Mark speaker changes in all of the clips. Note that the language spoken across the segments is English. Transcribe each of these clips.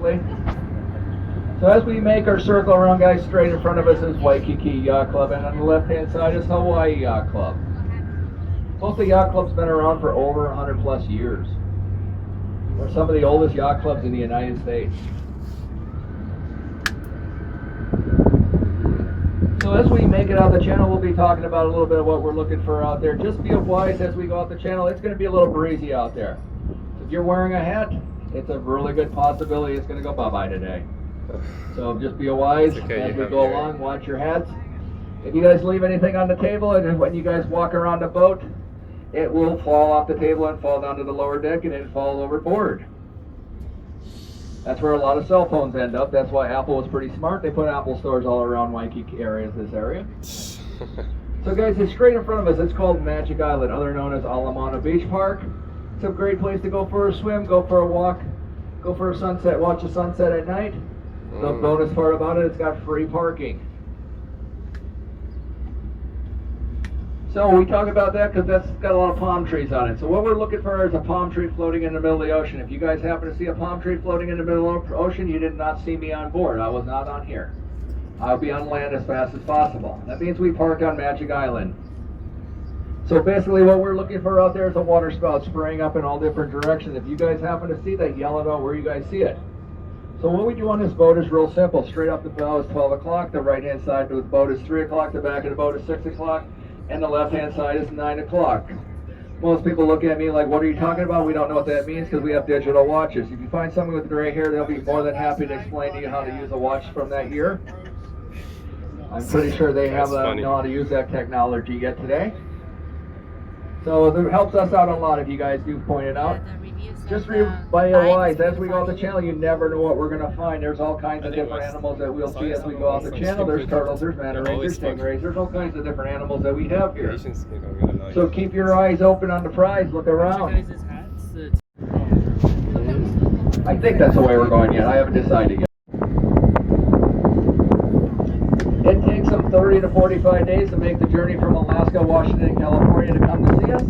Speaker 1: So as we make our circle around, guys, straight in front of us is Waikiki Yacht Club, and on the left-hand side is Hawaii Yacht Club. Both the yacht clubs have been around for over 100 plus years. They're some of the oldest yacht clubs in the United States. So as we make it out the channel, we'll be talking about a little bit of what we're looking for out there. Just be wise as we go out the channel. It's going to be a little breezy out there. If you're wearing a hat, it's a really good possibility it's going to go bye-bye today. So just be wise as we go along. Watch your hats. If you guys leave anything on the table, and when you guys walk around the boat, it will fall off the table and fall down to the lower deck and then fall overboard. That's where a lot of cell phones end up. That's why Apple was pretty smart. They put Apple stores all around Waikiki areas, this area. So guys, it's straight in front of us. It's called Magic Island, otherwise known as Ala Moana Beach Park. It's a great place to go for a swim, go for a walk, go for a sunset, watch the sunset at night. The bonus part about it, it's got free parking. So we talk about that because that's got a lot of palm trees on it. So what we're looking for is a palm tree floating in the middle of the ocean. If you guys happen to see a palm tree floating in the middle of the ocean, you did not see me on board. I was not on here. I'll be on land as fast as possible. That means we parked on Magic Island. So basically what we're looking for out there is a water spout spraying up in all different directions. If you guys happen to see that, yell about where you guys see it. So what we do on this boat is real simple. Straight up the bow is 12 o'clock. The right hand side of the boat is 3 o'clock. The back of the boat is 6 o'clock. And the left-hand side is 9 o'clock. Most people look at me like, what are you talking about? We don't know what that means because we have digital watches. If you find someone with gray hair, they'll be more than happy to explain to you how to use a watch from that year. I'm pretty sure they know how to use that technology yet today. So it helps us out a lot if you guys do point it out. Just by your wise, as we go out the channel, you never know what we're going to find. There's all kinds of different animals that we'll see as we go out the channel. There's turtles, there's manta rays, there's stingrays, there's all kinds of different animals that we have here. So keep your eyes open on the prize, look around. I think that's the way we're going yet. I haven't decided yet. It takes them 30 to 45 days to make the journey from Alaska, Washington, and California to come to see us.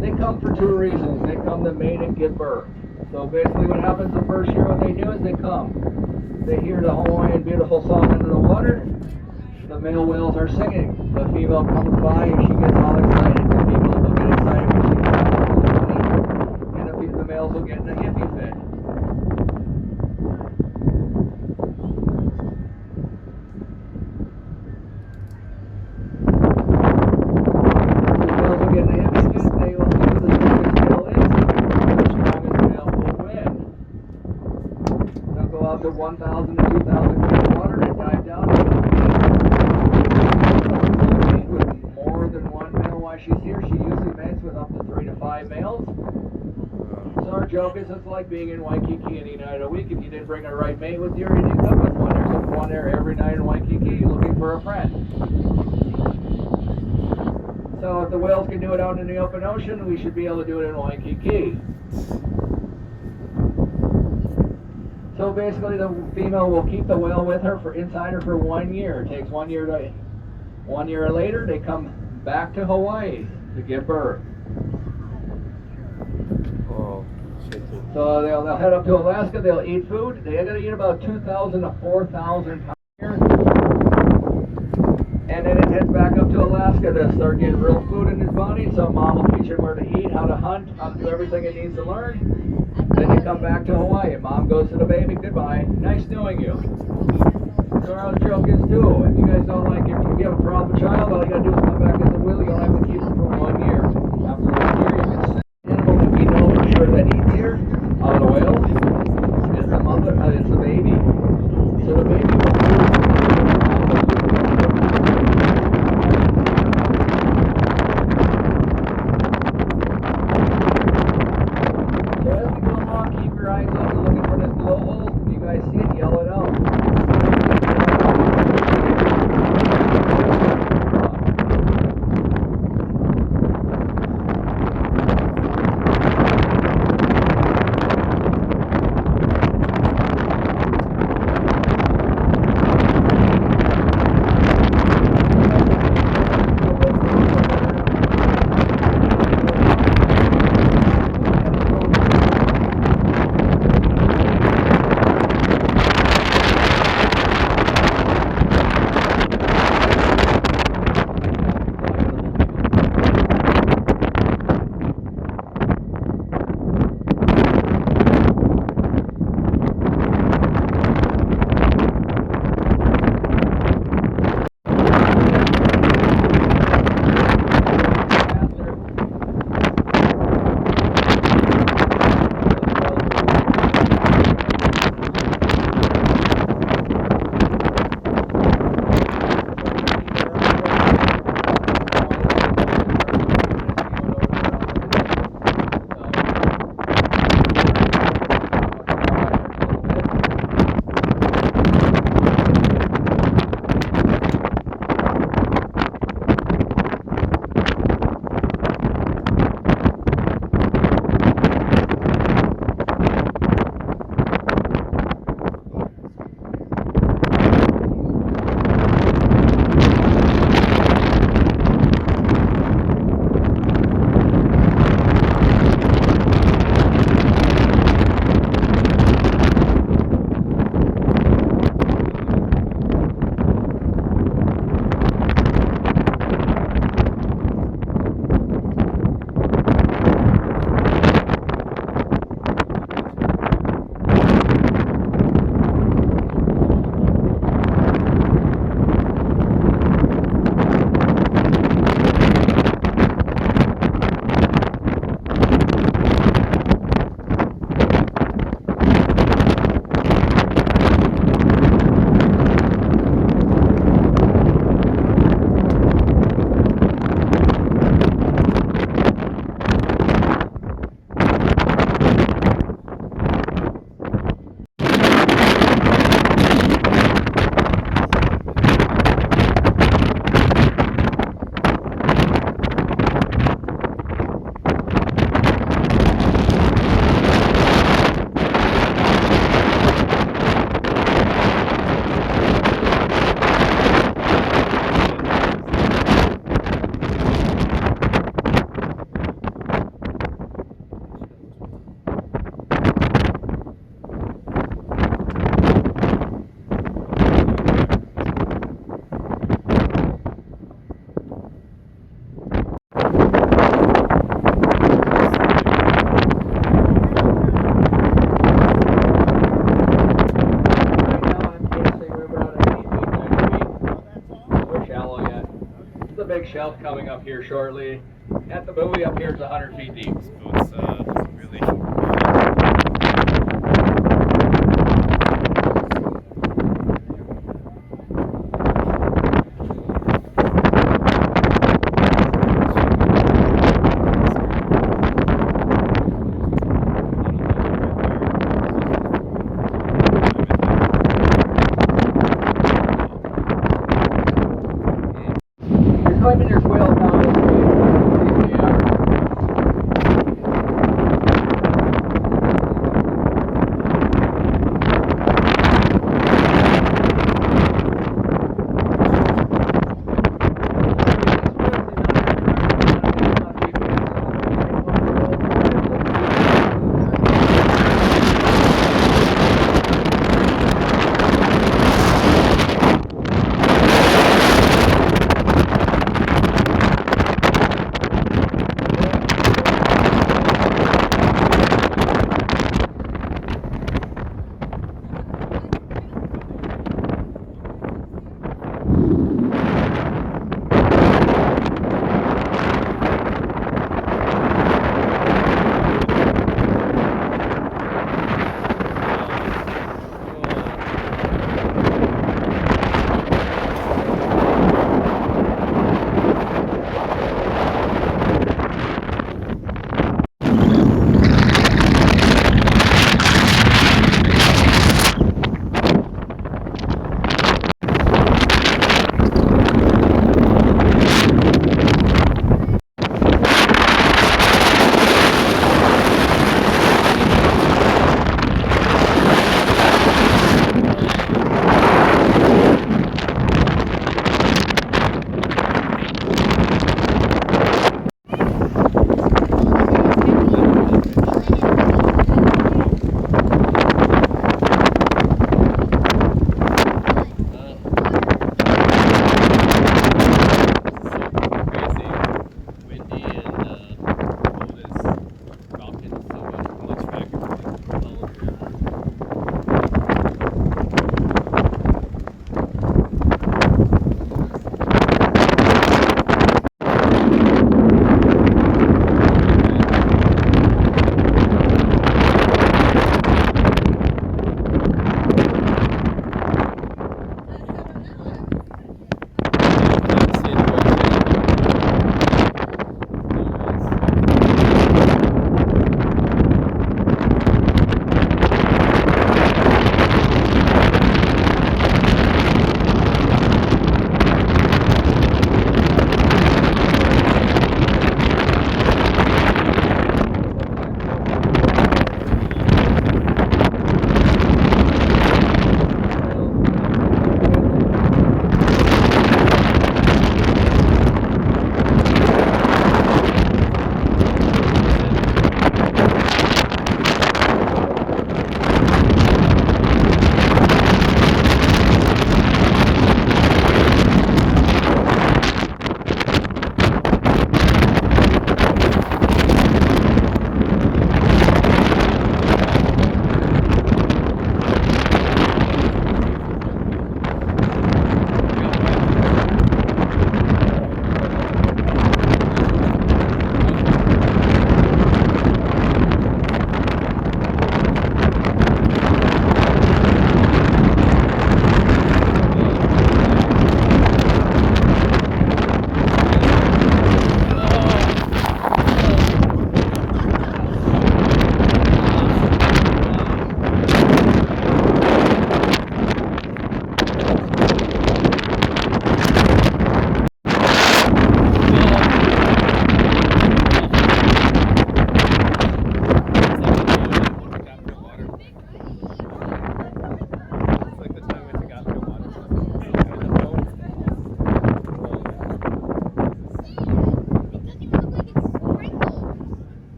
Speaker 1: They come for two reasons. They come to mate and give birth. So basically what happens the first year, what they do is they come. They hear the Hawaiian beautiful song under the water. The male whales are singing. The female comes by and she gets all excited. The females will get excited when she gets all the honey. And the males will get in a hippie fit. To 1,000 to 2,000 feet of water and dive down with more than one male while she's here. She usually mates with up to 3 to 5 males. So our joke is it's like being in Waikiki any night a week. If you didn't bring a right mate with you or you didn't come with one, there's one there every night in Waikiki looking for a friend. So if the whales can do it out in the open ocean, we should be able to do it in Waikiki. So basically the female will keep the whale with her inside her for 1 year. It takes 1 year to 1 year later they come back to Hawaii to give birth.
Speaker 2: Oh, shit.
Speaker 1: So they'll head up to Alaska, they'll eat food. They gotta eat about 2,000 to 4,000 pounds a year. And then it heads back up to Alaska to start getting real food in his body. So mom will teach him where to eat, how to hunt, how to do everything it needs to learn. Then you come back to Hawaii. Mom goes to the baby, goodbye. Nice knowing you. So our other joke is too, if you guys don't like it, if you have a problem child, all you gotta do is come back as a will. You don't have to keep them for 1 year. After 1 year, you can send an animal that we know for sure that eats here, out of the whales, is the mother, is the baby. So the baby will shelf coming up here shortly. At the buoy up here is 100 feet deep.
Speaker 2: This boat's really
Speaker 1: You're claiming your whale down the stream. Yeah.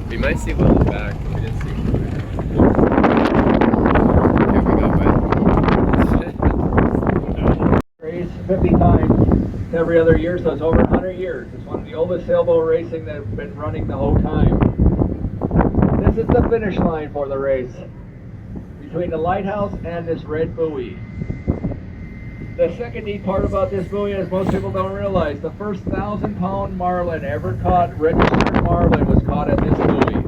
Speaker 1: We might see Will in the back. We didn't see him. Here we go, bud. Race 50 times every other year, so it's over 100 years. It's one of the oldest sailboat racing that's been running the whole time. This is the finish line for the race. between the lighthouse and this red buoy. The second neat part about this buoy is most people don't realize the first 1,000-pound marlin ever caught, registered marlin, was caught at this buoy.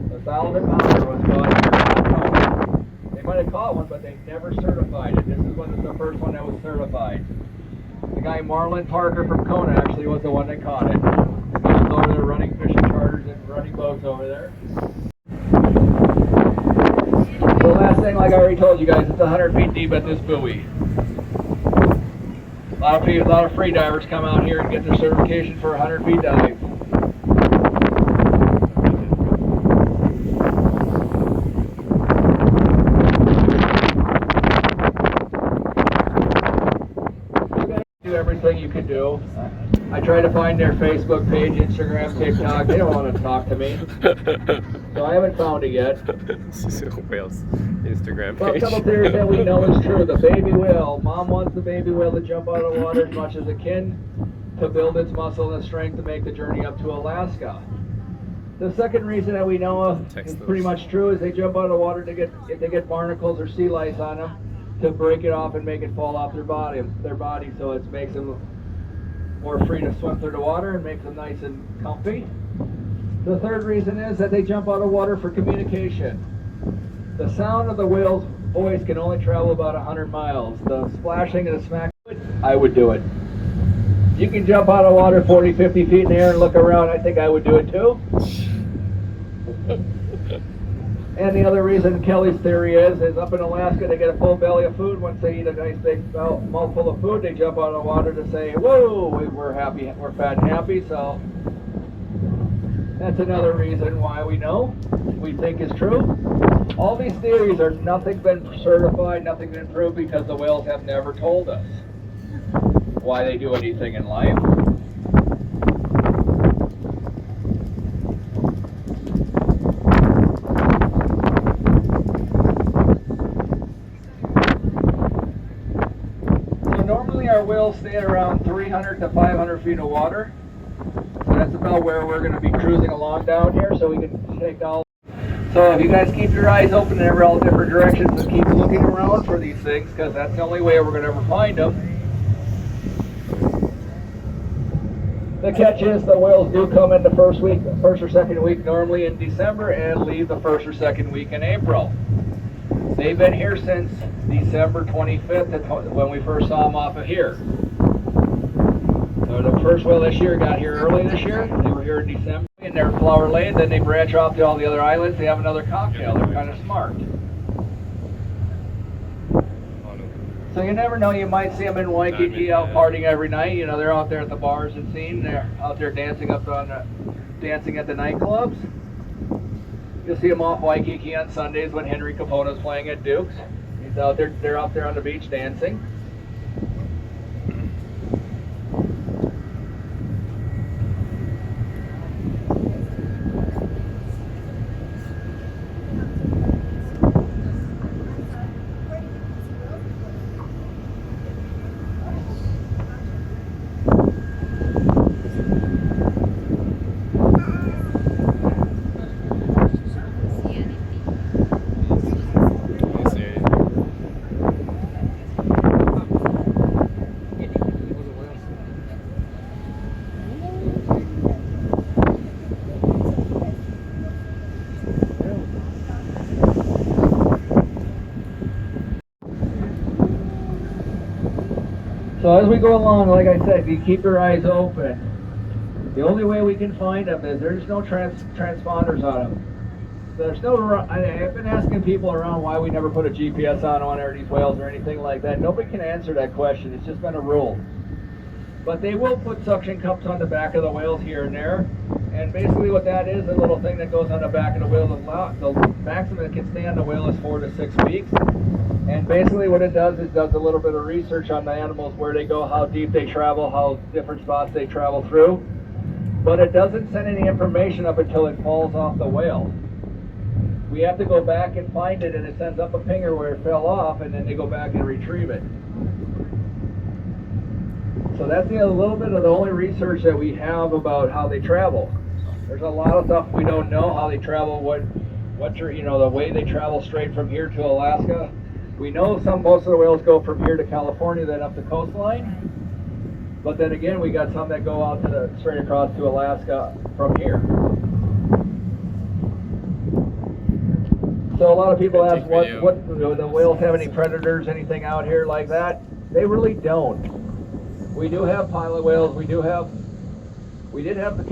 Speaker 1: The 1,000-pounder was caught here. They might have caught one, but they never certified it. This is the first one that was certified. The guy Marlin Parker from Kona actually was the one that caught it. He's over there running fishing charters and running boats over there. The last thing, like I already told you guys, it's 100 feet deep at this buoy. A lot of free divers come out here and get their certification for a 100 feet dive. Do everything you can do. I try to find their Facebook page, Instagram, TikTok. They don't want to talk to me, so I haven't found it yet.
Speaker 2: Whale's Instagram
Speaker 1: Well, a
Speaker 2: page.
Speaker 1: couple theories that we know is true. The baby whale. Mom wants the baby whale to jump out of the water as much as it can to build its muscle and strength to make the journey up to Alaska. The second reason that we know of is pretty much true is they jump out of the water to get, if they get barnacles or sea lice on them, to break it off and make it fall off their body so it makes them more free to swim through the water and makes them nice and comfy. The third reason is that they jump out of water for communication. The sound of the whale's voice can only travel about 100 miles. The splashing and the smack, I would do it. You can jump out of water 40, 50 feet in the air and look around. I think I would do it too. And the other reason Kelly's theory is up in Alaska they get a full belly of food. Once they eat a nice big mouthful of food, they jump out of the water to say, whoa, we're happy, we're fat and happy. So that's another reason why we think is true. All these theories are nothing been certified, nothing been proved, because the whales have never told us why they do anything in life. Our whales stay at around 300 to 500 feet of water. So that's about where we're going to be cruising along down here, so we can take all. So if you guys keep your eyes open in all different directions and keep looking around for these things, because that's the only way we're going to ever find them. The catch is the whales do come in the first or second week normally in December and leave the first or second week in April. They've been here since December 25th when we first saw them off of here. So the first whale this year got here early this year. They were here in December and they're Flower Lane. Then they branch off to all the other islands. They have another cocktail. They're kind of smart. So you never know. You might see them in Waikiki out partying every night. You know, they're out there at the bars and scene. They're out there dancing at the nightclubs. You'll see them off Waikiki on Sundays when Henry Capona's playing at Duke's. He's out there. They're out there on the beach dancing. So as we go along, like I said, you keep your eyes open. The only way we can find them is there's no transponders on them. There's no. I've been asking people around why we never put a GPS on these whales or anything like that. Nobody can answer that question. It's just been a rule. But they will put suction cups on the back of the whales here and there. And basically what that is, a little thing that goes on the back of the whale. The maximum it can stay on the whale is 4 to 6 weeks. And basically what it does is does a little bit of research on the animals, where they go, how deep they travel, how different spots they travel through. But it doesn't send any information up until it falls off the whale. We have to go back and find it, and it sends up a pinger where it fell off, and then they go back and retrieve it. So that's a little bit of the only research that we have about how they travel. There's a lot of stuff we don't know, how they travel, the way they travel straight from here to Alaska. We know most of the whales go from here to California, then up the coastline. But then again, we got some that go out straight across to Alaska from here. So a lot of people ask, what the whales have any predators, anything out here like that? They really don't. We do have pilot whales. We did have the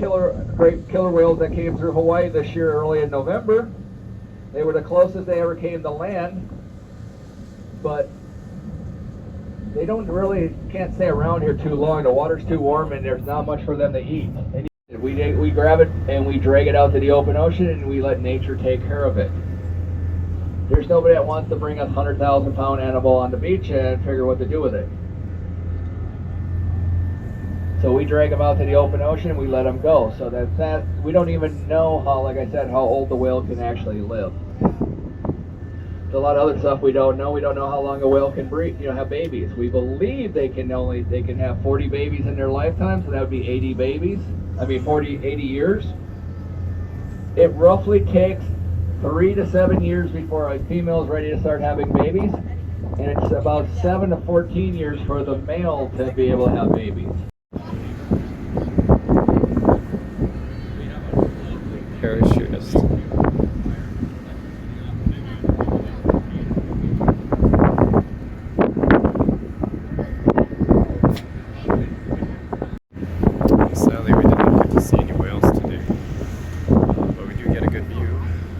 Speaker 1: great killer whales that came through Hawaii this year early in November. They were the closest they ever came to land, but they can't stay around here too long. The water's too warm and there's not much for them to eat. We grab it and we drag it out to the open ocean and we let nature take care of it. There's nobody that wants to bring a 100,000-pound animal on the beach and figure what to do with it. So we drag them out to the open ocean and we let them go. So that we don't even know like I said, how old the whale can actually live. There's a lot of other stuff we don't know. We don't know how long a whale can have babies. We believe they can have 40 babies in their lifetime, so that would be 80 babies. 80 years. It roughly takes 3 to 7 years before a female is ready to start having babies, and it's about 7 to 14 years for the male to be able to have babies.
Speaker 2: Parachutist. Sadly, we did not get to see any whales today, but we do get a good view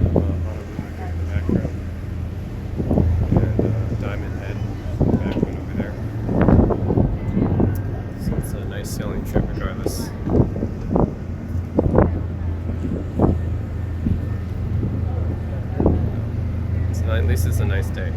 Speaker 2: of Honolulu in the background, and Diamond Head back one over there. So it's a nice sailing trip regardless. At least it's a nice day.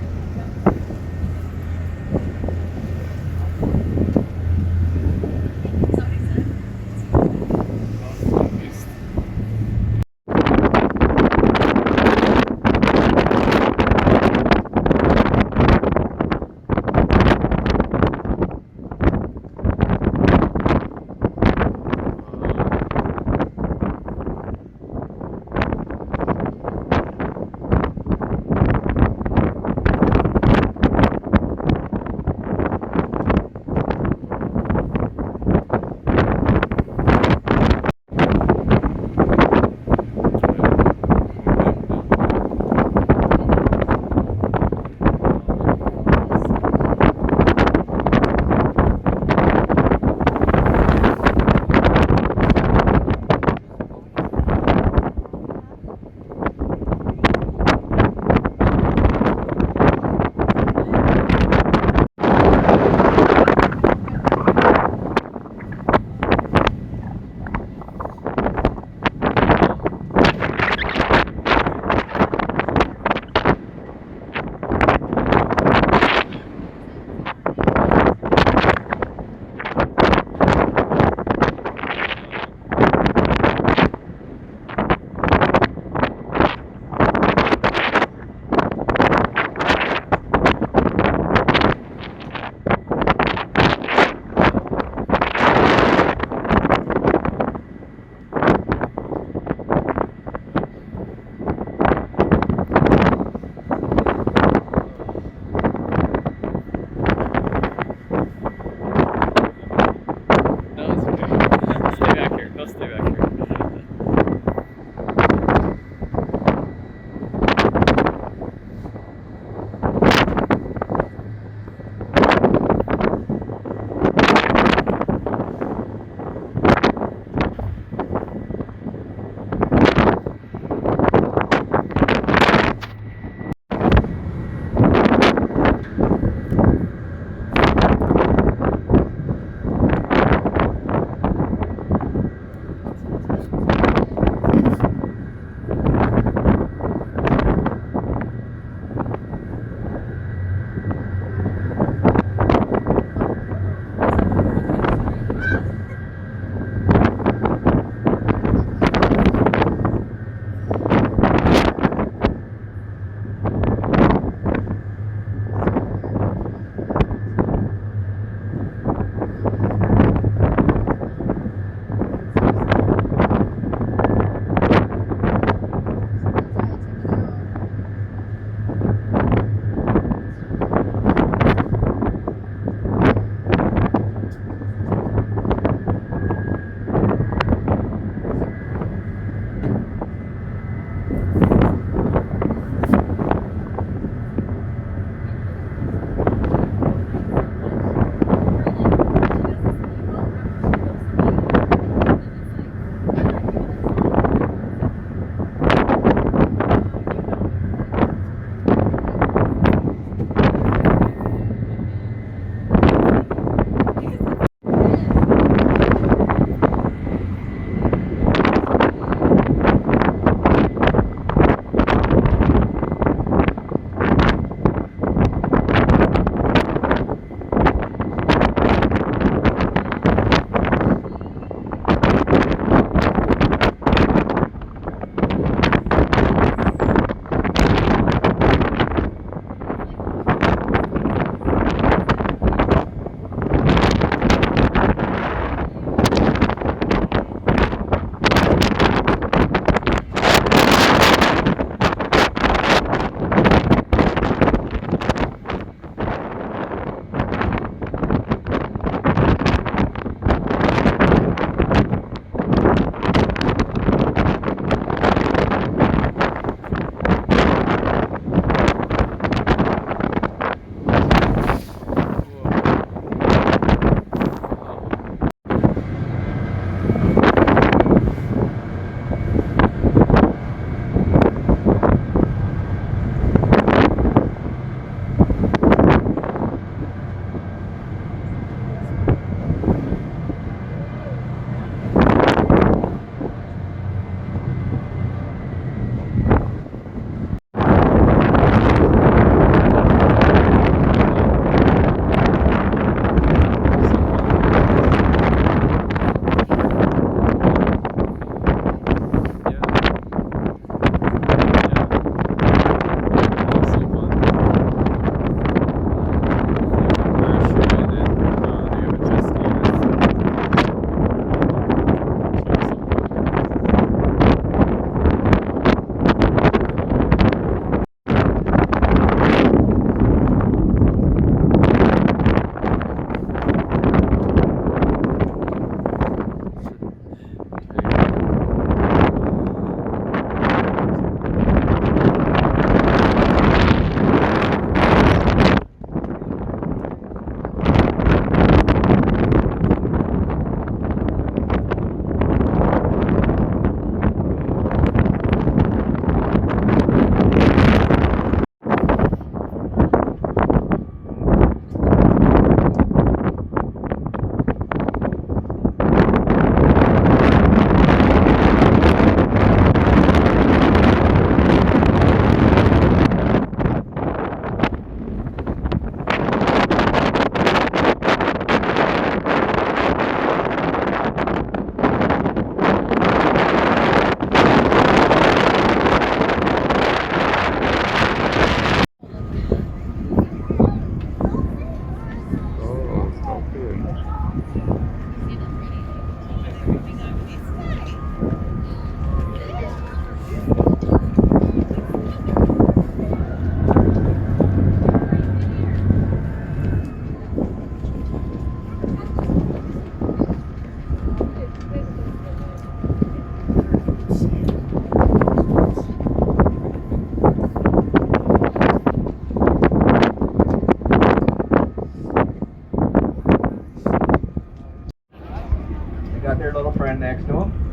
Speaker 1: their little friend next to them.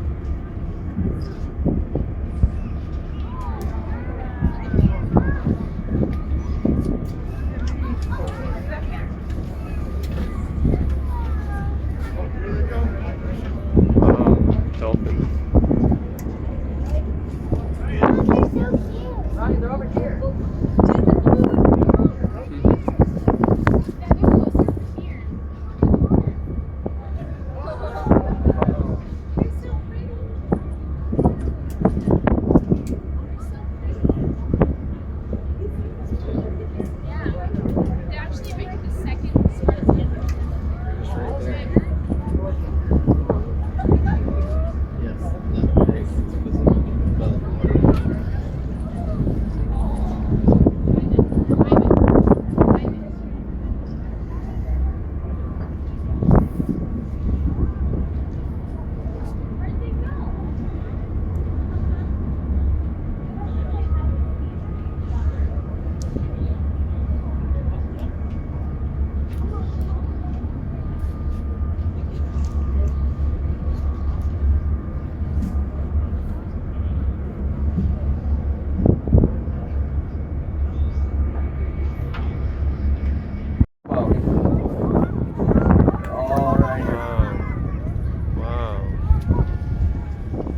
Speaker 2: Dolphins.
Speaker 1: They're over here.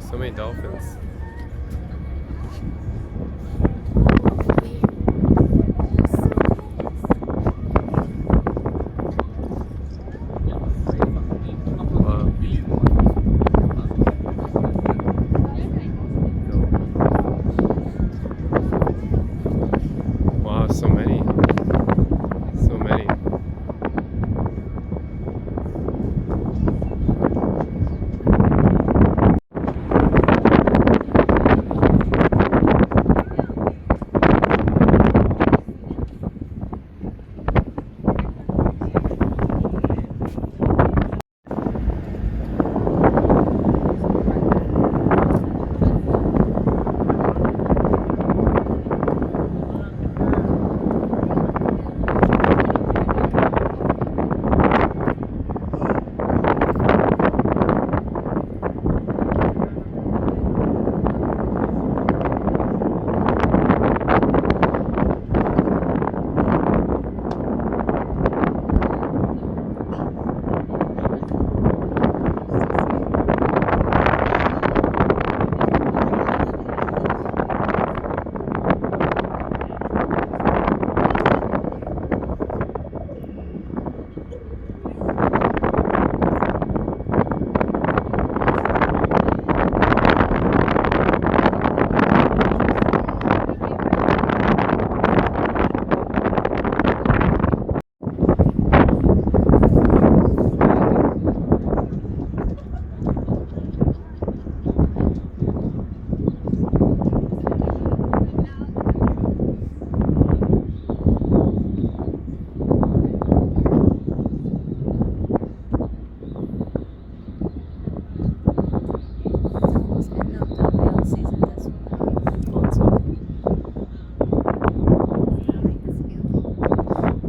Speaker 2: So many dolphins. Wow, so many. So many.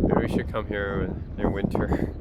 Speaker 2: Maybe we should come here in winter.